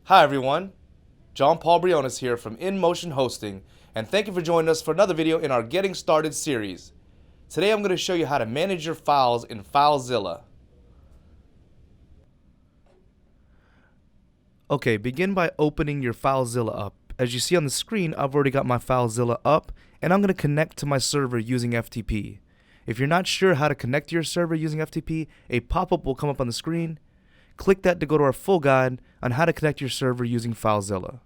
Hi everyone, John Paul Briones here from InMotion Hosting, and thank you for joining us for another video in our Getting Started series. Today I'm going to show you how to manage your files in FileZilla. Okay, begin by opening your FileZilla up. As you see on the screen, I've already got my FileZilla up, and I'm going to connect to my server using FTP. If you're not sure how to connect to your server using FTP, a pop-up will come up on the screen. Click that to go to our full guide on how to connect your server using FileZilla.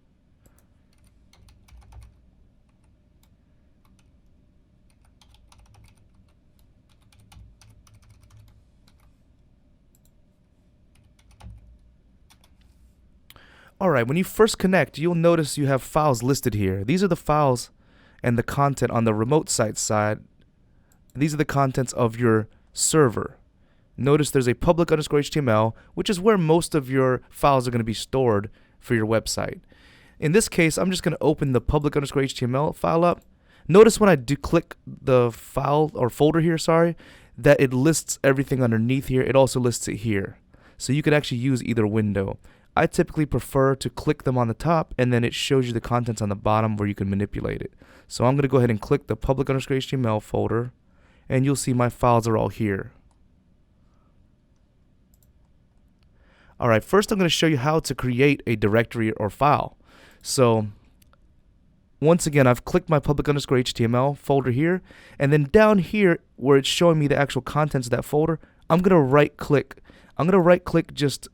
Alright, when you first connect, you'll notice you have files listed here. These are the files and the content on the remote site side. These are the contents of your server. Notice there's a public_HTML, which is where most of your files are going to be stored for your website. In this case, I'm just going to open the public_HTML file up. Notice when I do click the file or folder here, that it lists everything underneath here. It also lists it here. So you can actually use either window. I typically prefer to click them on the top, and then it shows you the contents on the bottom where you can manipulate it. So I'm going to go ahead and click the public_HTML folder, and you'll see my files are all here. Alright, first I'm going to show you how to create a directory or file. So once again, I've clicked my public_HTML folder here, and then down here where it's showing me the actual contents of that folder, I'm going to right click. I'm going to right click just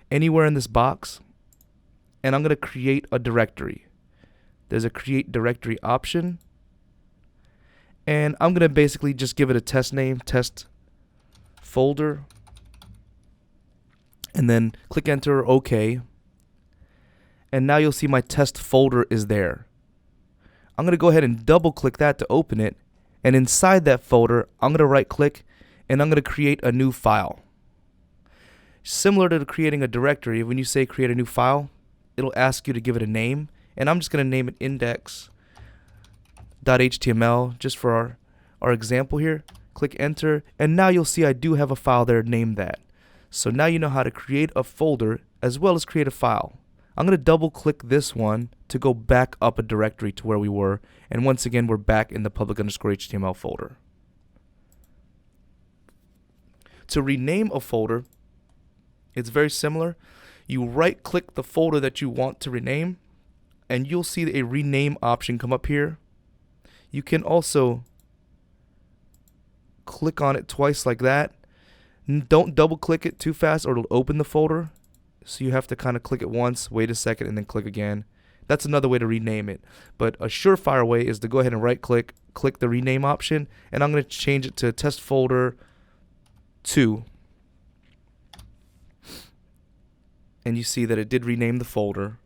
anywhere in this box, and I'm going to create a directory. There's a create directory option, and I'm going to basically just give it a test name, test folder, and then click enter, OK, and now you'll see my test folder is there. I'm going to go ahead and double click that to open it, and inside that folder I'm going to right click and I'm going to create a new file. Similar to creating a directory, when you say create a new file, it'll ask you to give it a name, and I'm just going to name it index.html just for our example here. Click enter, and now you'll see I do have a file there named that. So now you know how to create a folder as well as create a file. I'm going to double click this one to go back up a directory to where we were, and once again we're back in the public_HTML folder. To rename a folder, it's very similar. You right click the folder that you want to rename, and you'll see a rename option come up here. You can also click on it twice like that. Don't double click it too fast or it'll open the folder. So you have to kind of click it once, wait a second, and then click again. That's another way to rename it. But a surefire way is to go ahead and right click the rename option, and I'm going to change it to test folder 2. And you see that it did rename the folder.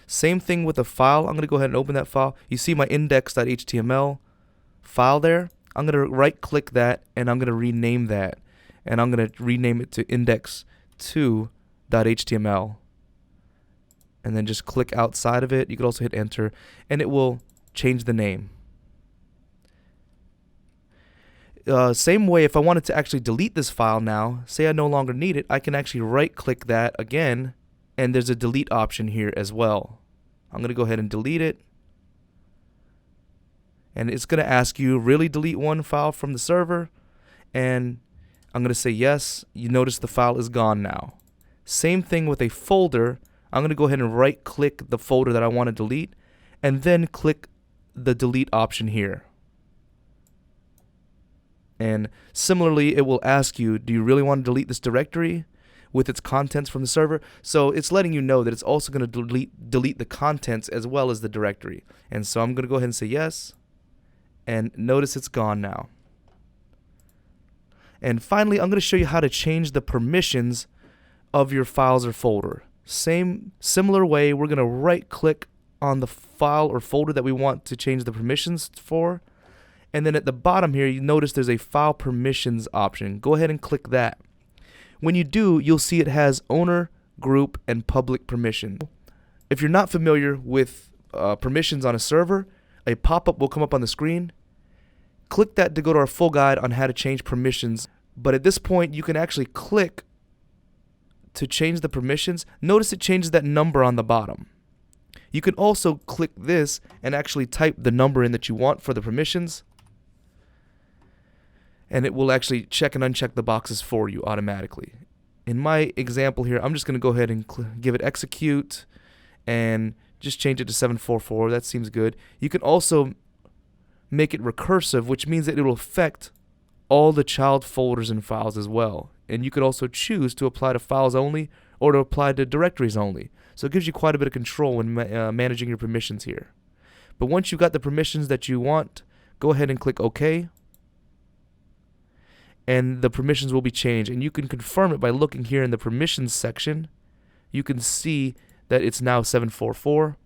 Same thing with a file. I'm going to go ahead and open that file. You see my index.html file there. I'm going to right click that, and I'm going to rename that. And I'm going to rename it to index2.html. And then just click outside of it. You can also hit enter, and it will change the name. Same way, if I wanted to actually delete this file now, say I no longer need it, I can actually right click that again, and there's a delete option here as well. I'm going to go ahead and delete it. And it's going to ask you, really delete one file from the server? And I'm going to say yes. You notice the file is gone now. Same thing with a folder. I'm going to go ahead and right click the folder that I want to delete, and then click the delete option here. And similarly, it will ask you, do you really want to delete this directory with its contents from the server? So it's letting you know that it's also going to delete the contents as well as the directory. And so I'm going to go ahead and say yes, and notice it's gone now. And finally, I'm going to show you how to change the permissions of your files or folder. Similar way, we're going to right click on the file or folder that we want to change the permissions for. And then at the bottom here, you notice there's a file permissions option. Go ahead and click that. When you do, you'll see it has owner, group, and public permission. If you're not familiar with permissions on a server, a pop-up will come up on the screen. Click that to go to our full guide on how to change permissions. But at this point, you can actually click to change the permissions, notice it changes that number on the bottom. You can also click this and actually type the number in that you want for the permissions, and it will actually check and uncheck the boxes for you automatically. In my example here, I'm just going to go ahead and give it execute and just change it to 744. That seems good. You can also make it recursive, which means that it will affect all the child folders and files as well. And you could also choose to apply to files only or to apply to directories only. So it gives you quite a bit of control when managing your permissions here. But once you've got the permissions that you want, go ahead and click OK. And the permissions will be changed. And you can confirm it by looking here in the permissions section. You can see that it's now 744.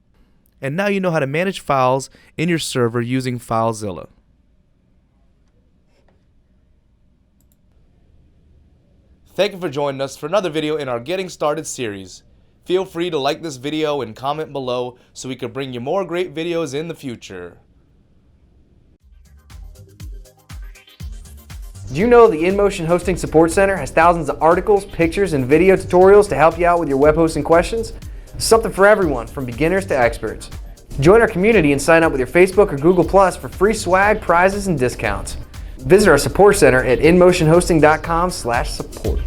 And now you know how to manage files in your server using FileZilla. Thank you for joining us for another video in our Getting Started series. Feel free to like this video and comment below so we can bring you more great videos in the future. Do you know the InMotion Hosting Support Center has thousands of articles, pictures, and video tutorials to help you out with your web hosting questions? Something for everyone, from beginners to experts. Join our community and sign up with your Facebook or Google Plus for free swag, prizes, and discounts. Visit our support center at inmotionhosting.com/support.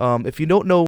If you don't know